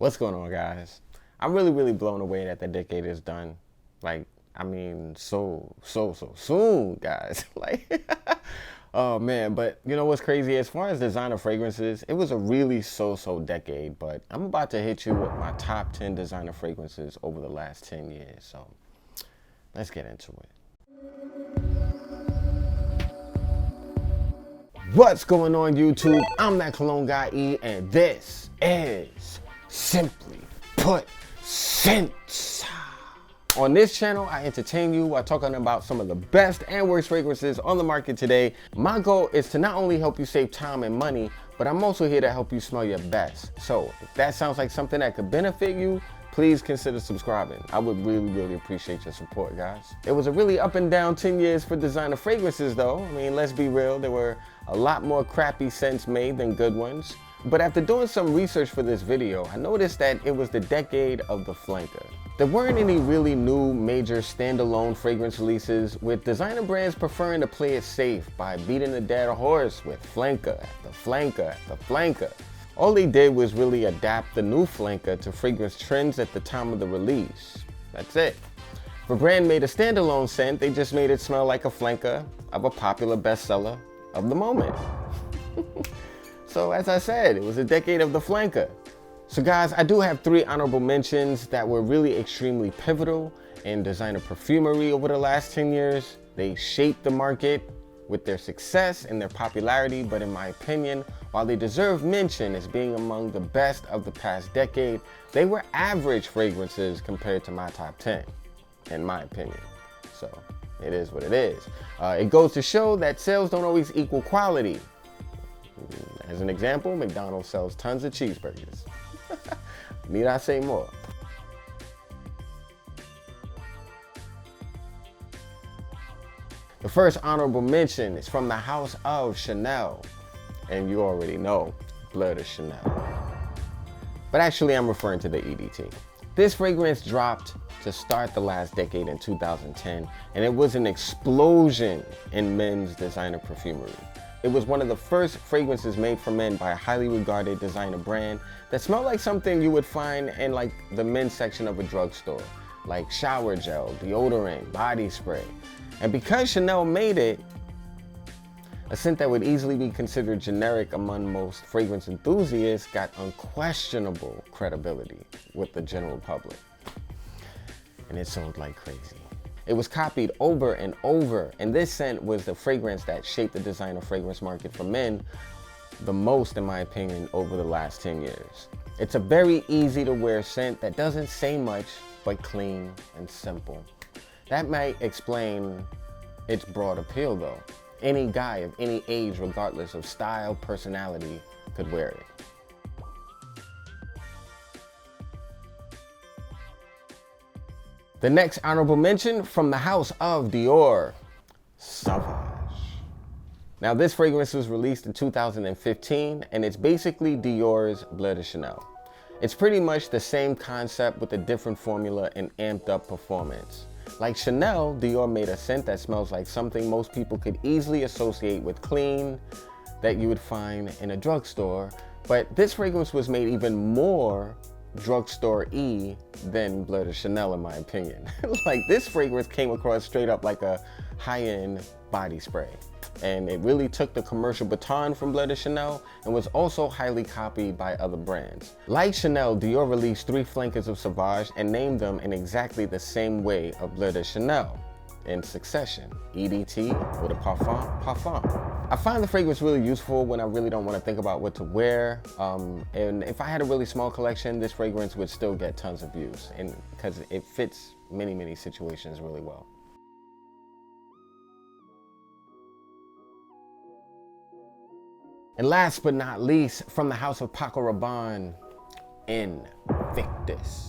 What's going on, guys? I'm really blown away that the decade is done. Like, I mean, so soon, guys. Like, oh man, but you know what's crazy? As far as designer fragrances, it was a really so decade, but I'm about to hit you with my top 10 designer fragrances over the last 10 years. So let's get into it. What's going on, YouTube? I'm that Cologne guy E, and this is Simply Put Scents. On this channel, I entertain you while talking about some of the best and worst fragrances on the market today. My goal is to not only help you save time and money, but I'm also here to help you smell your best. So if that sounds like something that could benefit you, please consider subscribing. I would really appreciate your support, guys. It was a really up and down 10 years for designer fragrances though. I mean, let's be real, there were a lot more crappy scents made than good ones. But after doing some research for this video, I noticed that it was the decade of the flanker. There weren't any really new major standalone fragrance releases, with designer brands preferring to play it safe by beating the dead horse with flanker after flanker after flanker. All they did was really adapt the new flanker to fragrance trends at the time of the release. That's it. If a brand made a standalone scent, they just made it smell like a flanker of a popular bestseller of the moment. So as I said, it was a decade of the flanker. So guys, I do have 3 honorable mentions that were really extremely pivotal in designer perfumery over the last 10 years. They shaped the market with their success and their popularity, but in my opinion, while they deserve mention as being among the best of the past decade, they were average fragrances compared to my top 10, in my opinion. So it is what it is. It goes to show that sales don't always equal quality. As an example, McDonald's sells tons of cheeseburgers. Need I say more? The first honorable mention is from the house of Chanel. And you already know, Bleu de Chanel. But actually, I'm referring to the EDT. This fragrance dropped to start the last decade in 2010, and it was an explosion in men's designer perfumery. It was one of the first fragrances made for men by a highly regarded designer brand that smelled like something you would find in like the men's section of a drugstore, like shower gel, deodorant, body spray. And because Chanel made it, a scent that would easily be considered generic among most fragrance enthusiasts got unquestionable credibility with the general public. And it sold like crazy. It was copied over and over, and this scent was the fragrance that shaped the designer fragrance market for men the most, in my opinion, over the last 10 years. It's a very easy to wear scent that doesn't say much, but clean and simple. That might explain its broad appeal though. Any guy of any age, regardless of style, personality, could wear it. The next honorable mention from the house of Dior, Sauvage. Now this fragrance was released in 2015, and it's basically Dior's Bleu de Chanel. It's pretty much the same concept with a different formula and amped up performance. Like Chanel, Dior made a scent that smells like something most people could easily associate with clean, that you would find in a drugstore, but this fragrance was made even more drugstore-y than Bleu de Chanel, in my opinion. Like, this fragrance came across straight up like a high-end body spray, and it really took the commercial baton from Bleu de Chanel and was also highly copied by other brands. Like Chanel, Dior released 3 flankers of Sauvage and named them in exactly the same way of Bleu de Chanel, in succession: EDT, Eau de Parfum, Parfum. I find the fragrance really useful when I really don't want to think about what to wear, and if I had a really small collection, this fragrance would still get tons of views, and because it fits many situations really well. And last but not least, from the house of Paco Rabanne, Invictus.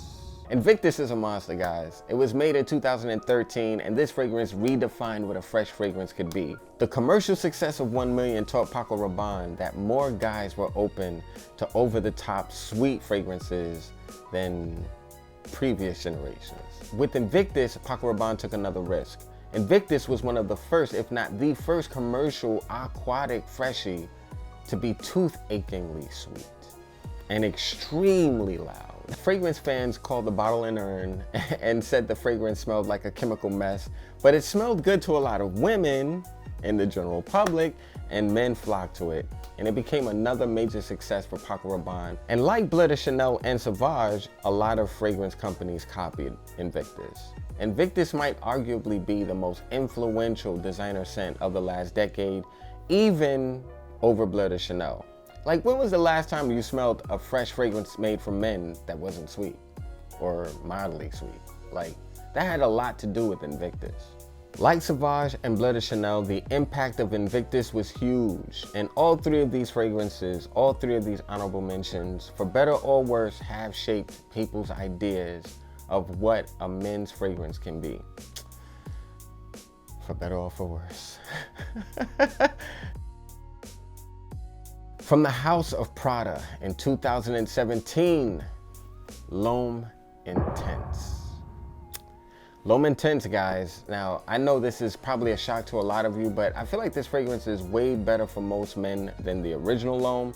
Invictus is a monster, guys. It was made in 2013, and this fragrance redefined what a fresh fragrance could be. The commercial success of 1 Million taught Paco Rabanne that more guys were open to over-the-top sweet fragrances than previous generations. With Invictus, Paco Rabanne took another risk. Invictus was one of the first, if not the first, commercial aquatic freshie to be tooth-achingly sweet and extremely loud. Fragrance fans called the bottle an urn and said the fragrance smelled like a chemical mess, but it smelled good to a lot of women in the general public, and men flocked to it. And it became another major success for Paco Rabanne. And like Bleu de Chanel and Sauvage, a lot of fragrance companies copied Invictus. Invictus might arguably be the most influential designer scent of the last decade, even over Bleu de Chanel. Like, when was the last time you smelled a fresh fragrance made from men that wasn't sweet or mildly sweet? Like, that had a lot to do with Invictus. Like Sauvage and Bleu de Chanel, the impact of Invictus was huge. And all three of these fragrances, all three of these honorable mentions, for better or worse, have shaped people's ideas of what a men's fragrance can be. For better or for worse. From the House of Prada in 2017, Loman Thames. Loman Thames, guys. Now, I know this is probably a shock to a lot of you, but I feel like this fragrance is way better for most men than the original Loman.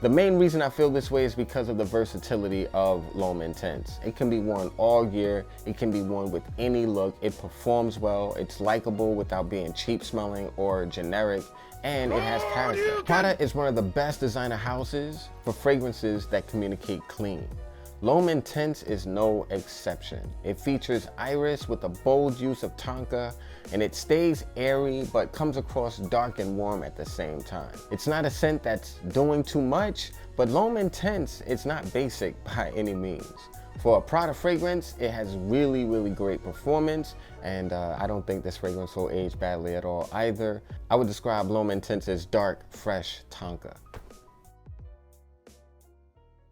The main reason I feel this way is because of the versatility of Loman Thames. It can be worn all year. It can be worn with any look. It performs well. It's likable without being cheap smelling or generic, and it has character. Prada is one of the best designer houses for fragrances that communicate clean. Loman Thames is no exception. It features iris with a bold use of tonka, and it stays airy but comes across dark and warm at the same time. It's not a scent that's doing too much, but Loman Thames is not basic by any means. For a Prada fragrance, it has really, really great performance, and I don't think this fragrance will age badly at all either. I would describe Loman Thames as dark, fresh tonka.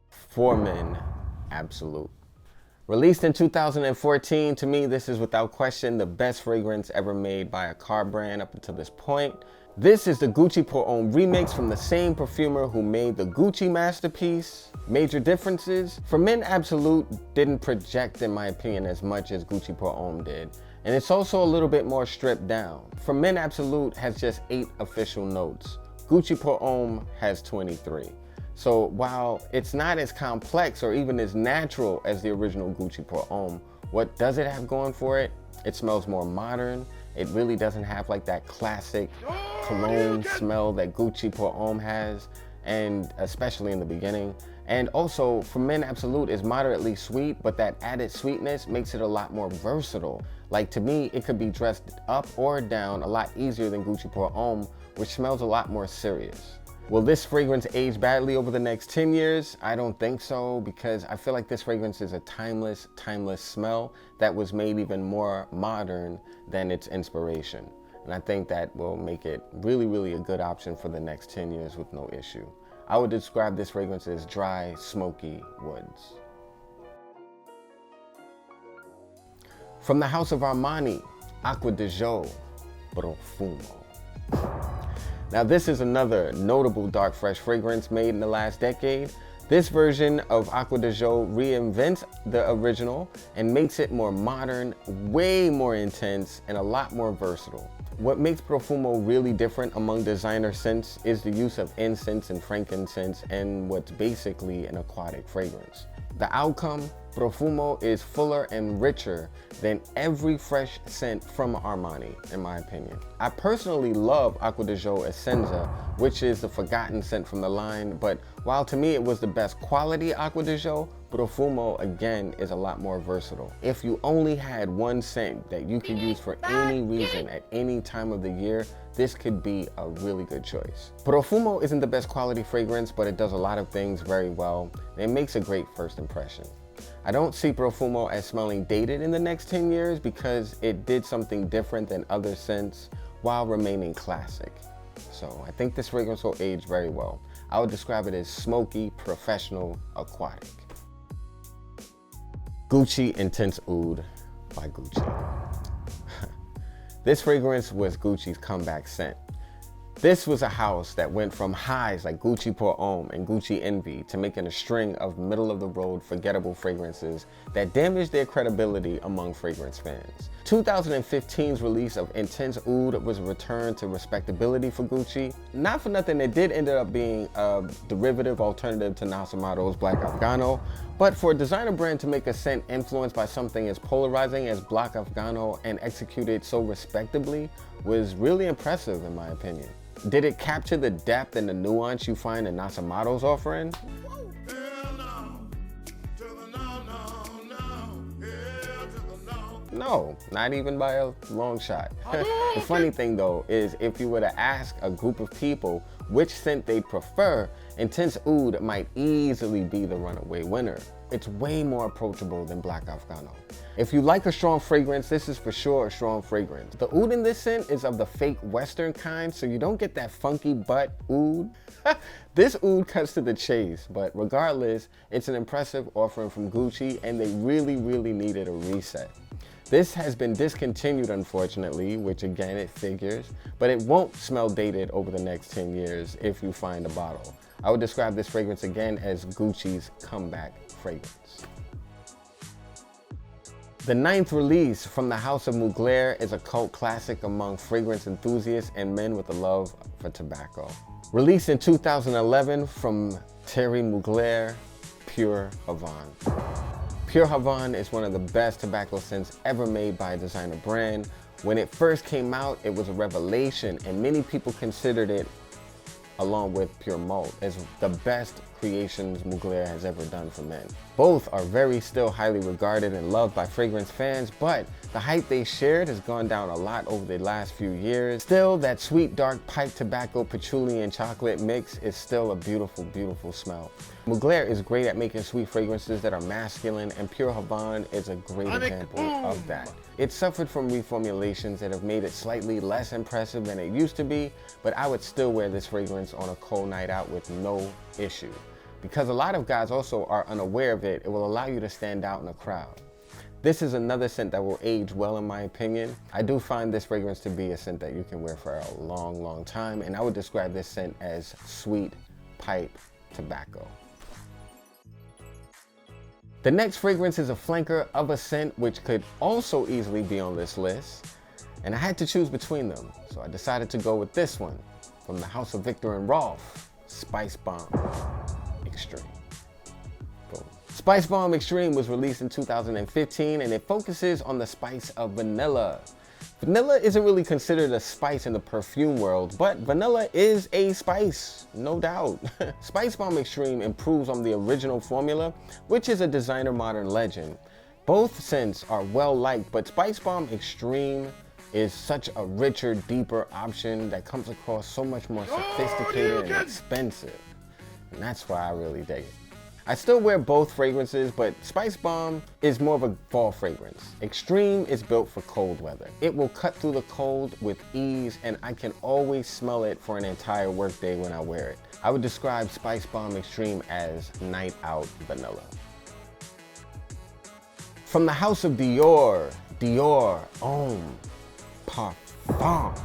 For men, absolute. Released in 2014, to me, this is without question the best fragrance ever made by a car brand up until this point. This is the Gucci Pour Homme remix from the same perfumer who made the Gucci masterpiece. Major differences: for men, Absolute didn't project, in my opinion, as much as Gucci Pour Homme did. And it's also a little bit more stripped down. For men, Absolute has just 8 official notes. Gucci Pour Homme has 23. So while it's not as complex or even as natural as the original Gucci Pour Homme, what does it have going for it? It smells more modern. It really doesn't have like that classic cologne smell that Gucci Pour Homme has, and especially in the beginning. And also, for men, Absolute is moderately sweet, but that added sweetness makes it a lot more versatile. Like, to me, it could be dressed up or down a lot easier than Gucci Pour Homme, which smells a lot more serious. Will this fragrance age badly over the next 10 years? I don't think so, because I feel like this fragrance is a timeless smell that was made even more modern than its inspiration. And I think that will make it really, really a good option for the next 10 years with no issue. I would describe this fragrance as dry, smoky woods. From the House of Armani, Acqua di Gio Profumo. Now, this is another notable dark fresh fragrance made in the last decade. This version of Acqua di Gio reinvents the original and makes it more modern, way more intense, and a lot more versatile. What makes Profumo really different among designer scents is the use of incense and frankincense and what's basically an aquatic fragrance. The outcome, Profumo is fuller and richer than every fresh scent from Armani, in my opinion. I personally love Acqua di Gio Essenza, which is the forgotten scent from the line, but while to me it was the best quality Acqua di Gio, Profumo again is a lot more versatile. If you only had one scent that you could use for any reason at any time of the year, this could be a really good choice. Profumo isn't the best quality fragrance, but it does a lot of things very well. It makes a great first impression. I don't see Profumo as smelling dated in the next 10 years because it did something different than other scents while remaining classic. So I think this fragrance will age very well. I would describe it as smoky, professional, aquatic. Gucci Intense Oud by Gucci. This fragrance was Gucci's comeback scent. This was a house that went from highs like Gucci Pour Homme and Gucci Envy to making a string of middle-of-the-road forgettable fragrances that damaged their credibility among fragrance fans. 2015's release of Intense Oud was a return to respectability for Gucci. Not for nothing, it did end up being a derivative alternative to Nasamado's Black Afgano, but for a designer brand to make a scent influenced by something as polarizing as Black Afgano and execute it so respectably was really impressive in my opinion. Did it capture the depth and the nuance you find in Nasamado's offering? No, not even by a long shot. The funny thing though is if you were to ask a group of people which scent they prefer, Intense Oud might easily be the runaway winner. It's way more approachable than Black Afgano. If you like a strong fragrance, this is for sure a strong fragrance. The oud in this scent is of the fake Western kind, so you don't get that funky butt oud. This oud cuts to the chase, but regardless, it's an impressive offering from Gucci and they really needed a reset. This has been discontinued unfortunately, which again it figures, but it won't smell dated over the next 10 years if you find a bottle. I would describe this fragrance again as Gucci's comeback fragrance. The 9th release from the House of Mugler is a cult classic among fragrance enthusiasts and men with a love for tobacco. Released in 2011 from Thierry Mugler, Pure Havane. Pure Havane is one of the best tobacco scents ever made by a designer brand. When it first came out, it was a revelation and many people considered it, along with Pure Malt, as the best creations Mugler has ever done for men. Both are still highly regarded and loved by fragrance fans, but the hype they shared has gone down a lot over the last few years. Still, that sweet dark pipe tobacco, patchouli and chocolate mix is still a beautiful smell. Mugler is great at making sweet fragrances that are masculine, and Pure Havane is a great example of that. It suffered from reformulations that have made it slightly less impressive than it used to be, but I would still wear this fragrance on a cold night out with no issue. Because a lot of guys also are unaware of it, it will allow you to stand out in a crowd. This is another scent that will age well in my opinion. I do find this fragrance to be a scent that you can wear for a long time, and I would describe this scent as sweet pipe tobacco. The next fragrance is a flanker of a scent which could also easily be on this list, and I had to choose between them, so I decided to go with this one from the House of Viktor and Rolf, Spice Balm Extreme. Boom. Spice Balm Extreme was released in 2015 and it focuses on the spice of vanilla. Vanilla isn't really considered a spice in the perfume world, but vanilla is a spice, no doubt. Spice Balm Extreme improves on the original formula, which is a designer modern legend. Both scents are well liked, but Spice Balm Extreme is such a richer, deeper option that comes across so much more sophisticated and expensive. And that's why I really dig it. I still wear both fragrances, but Spice Balm is more of a fall fragrance. Extreme is built for cold weather. It will cut through the cold with ease, and I can always smell it for an entire workday when I wear it. I would describe Spice Balm Extreme as night out vanilla. From the House of Dior, Dior Homme Parfum.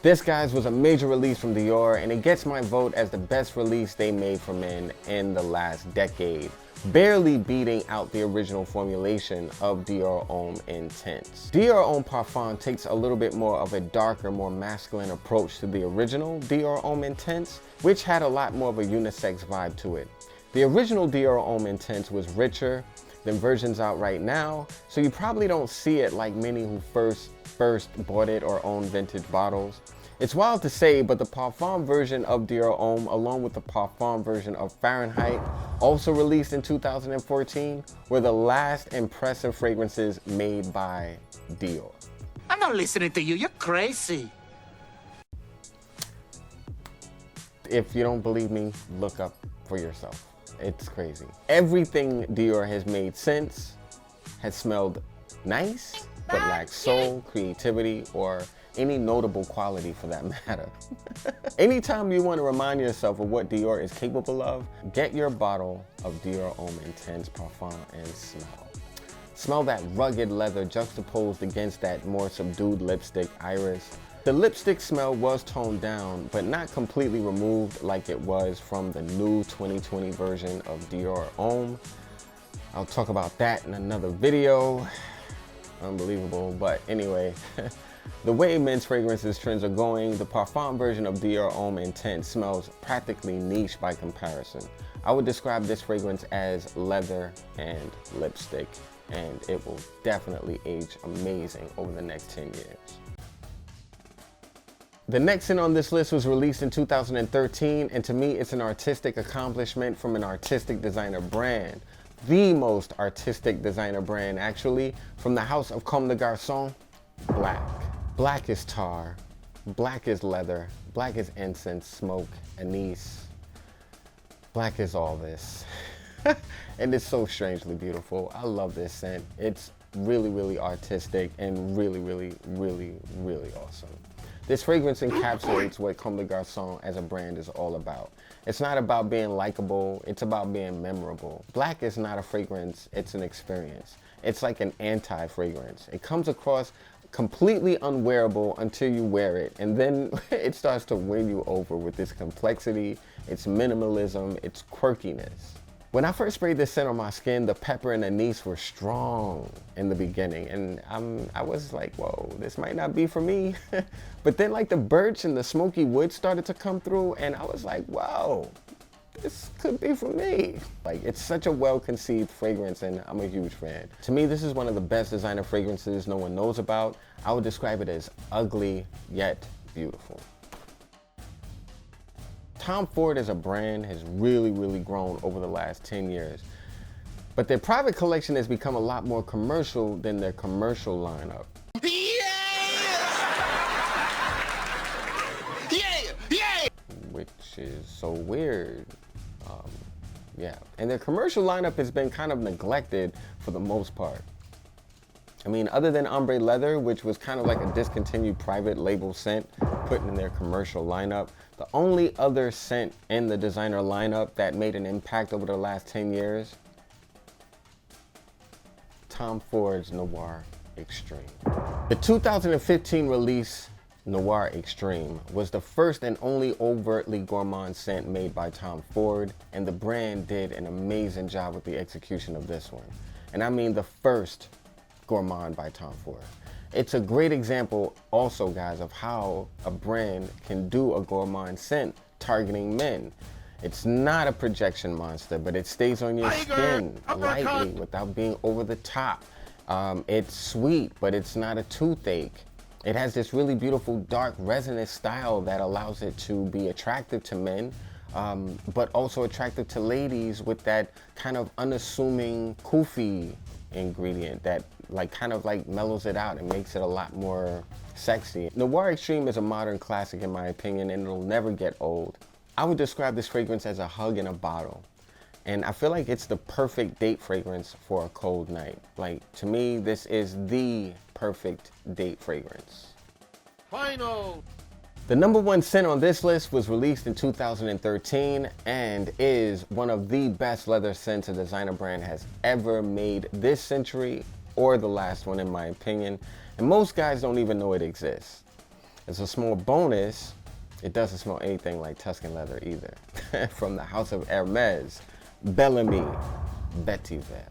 This, guys, was a major release from Dior, and it gets my vote as the best release they made for men in the last decade, barely beating out the original formulation of Dior Homme Intense. Dior Homme Parfum takes a little bit more of a darker, more masculine approach to the original Dior Homme Intense, which had a lot more of a unisex vibe to it. The original Dior Homme Intense was richer than versions out right now, so you probably don't see it like many who first bought it or owned vintage bottles. It's wild to say, but the Parfum version of Dior Homme, along with the Parfum version of Fahrenheit, also released in 2014, were the last impressive fragrances made by Dior. I'm not listening to you, you're crazy. If you don't believe me, look up for yourself. It's crazy. Everything Dior has made since has smelled nice, but lacks soul, creativity, or any notable quality for that matter. Anytime you want to remind yourself of what Dior is capable of, get your bottle of Dior Homme Intense Parfum and smell. Smell that rugged leather juxtaposed against that more subdued lipstick iris. The lipstick smell was toned down, but not completely removed like it was from the new 2020 version of Dior Homme. I'll talk about that in another video. unbelievable. But anyway, the way men's fragrances trends are going, the parfum version of Dior Homme Intense smells practically niche by comparison. I would describe this fragrance as leather and lipstick, and it will definitely age amazing over the next 10 years. The next scent on this list was released in 2013, and to me it's an artistic accomplishment from an artistic designer brand. The most artistic designer brand, actually, from the house of Comme des Garçons, black. Black is tar, black is leather, black is incense, smoke, anise. Black is all this. And it's so strangely beautiful. I love this scent. It's really, really artistic and really, really, really, really awesome. This fragrance encapsulates what Comme des Garçons as a brand is all about. It's not about being likable, it's about being memorable. Black is not a fragrance, it's an experience. It's like an anti-fragrance. It comes across completely unwearable until you wear it, and then it starts to win you over with its complexity, its minimalism, its quirkiness. When I first sprayed this scent on my skin, the pepper and anise were strong in the beginning, and I was like, whoa, this might not be for me. But then like the birch and the smoky wood started to come through, and I was like, whoa, this could be for me. Like, it's such a well-conceived fragrance, and I'm a huge fan. To me, this is one of the best designer fragrances no one knows about. I would describe it as ugly yet beautiful. Tom Ford as a brand has really, really grown over the last 10 years. But their private collection has become a lot more commercial than their commercial lineup. Which is so weird. Yeah. And their commercial lineup has been kind of neglected for the most part. I mean, other than Ombre Leather, which was kind of like a discontinued private label scent put in their commercial lineup, the only other scent in the designer lineup that made an impact over the last 10 years, Tom Ford's Noir Extreme. The 2015 release, Noir Extreme, was the first and only overtly gourmand scent made by Tom Ford, and the brand did an amazing job with the execution of this one. And I mean the first gourmand by Tom Ford. It's a great example also, guys, of how a brand can do a gourmand scent targeting men. It's not a projection monster, but it stays on your skin lightly without being over the top. It's sweet, but it's not a toothache. It has this really beautiful dark resonant style that allows it to be attractive to men, but also attractive to ladies with that kind of unassuming kufi ingredient that kind of mellows it out and makes it a lot more sexy. Noir Extreme is a modern classic in my opinion, and it'll never get old. I would describe this fragrance as a hug in a bottle. And I feel like it's the perfect date fragrance for a cold night. Like, to me, this is the perfect date fragrance. Final! The #1 scent on this list was released in 2013 and is one of the best leather scents a designer brand has ever made this century, or the last one in my opinion. And most guys don't even know it exists. As a small bonus, it doesn't smell anything like Tuscan leather either. From the house of Hermes, Bellamy Vetiver.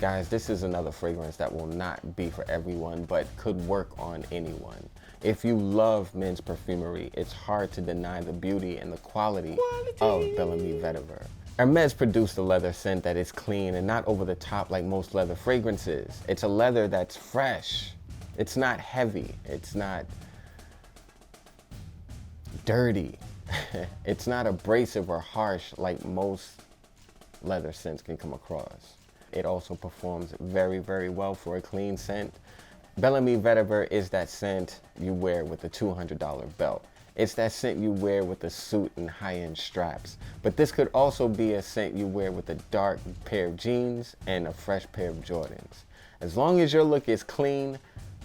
Guys, this is another fragrance that will not be for everyone, but could work on anyone. If you love men's perfumery, it's hard to deny the beauty and the quality of Bellamy Vetiver. Hermes produced a leather scent that is clean and not over the top like most leather fragrances. It's a leather that's fresh. It's not heavy. It's not dirty. It's not abrasive or harsh like most leather scents can come across. It also performs very, very well for a clean scent. Bellamy Vetiver is that scent you wear with a $200 belt. It's that scent you wear with a suit and high-end straps. But this could also be a scent you wear with a dark pair of jeans and a fresh pair of Jordans. As long as your look is clean,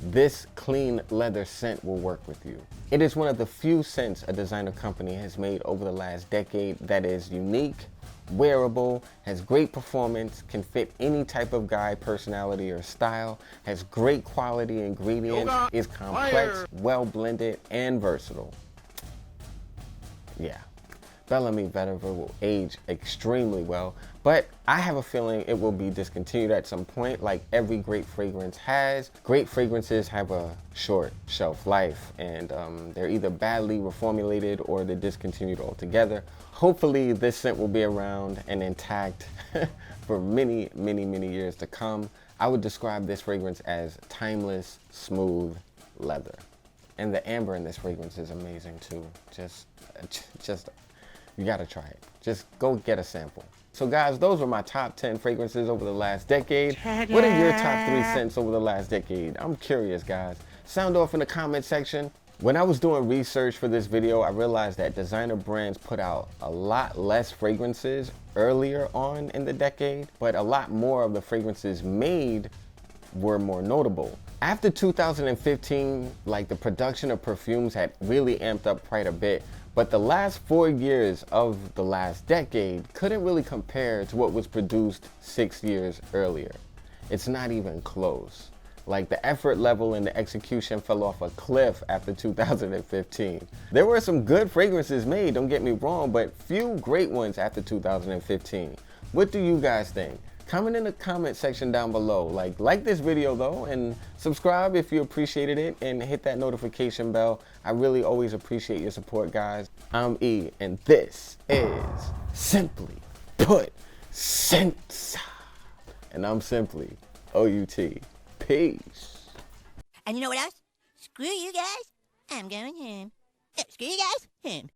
this clean leather scent will work with you. It is one of the few scents a designer company has made over the last decade that is unique, wearable, has great performance, can fit any type of guy personality or style, has great quality ingredients, is complex, well blended, and versatile. Yeah. Bellamy Vetiver will age extremely well, but I have a feeling it will be discontinued at some point, like every great fragrance has. Great fragrances have a short shelf life, and they're either badly reformulated or they're discontinued altogether. Hopefully this scent will be around and intact for many, many, many years to come. I would describe this fragrance as timeless, smooth leather. And the amber in this fragrance is amazing too. Just, you gotta try it. Just go get a sample. So guys, those were my top 10 fragrances over the last decade. What are your top 3 scents over the last decade? I'm curious, guys. Sound off in the comment section. When I was doing research for this video, I realized that designer brands put out a lot less fragrances earlier on in the decade, but a lot more of the fragrances made were more notable. After 2015, like, the production of perfumes had really amped up quite a bit, but the last 4 years of the last decade couldn't really compare to what was produced 6 years earlier. It's not even close. Like, the effort level and the execution fell off a cliff after 2015. There were some good fragrances made, don't get me wrong, but few great ones after 2015. What do you guys think? Comment in the comment section down below. Like this video though, and subscribe if you appreciated it, and hit that notification bell. I really always appreciate your support, guys. I'm E, and this is Simply Put Scents. And I'm Simply O-U-T. Peace. And you know what else? Screw you guys. I'm going home. Screw you guys. Home.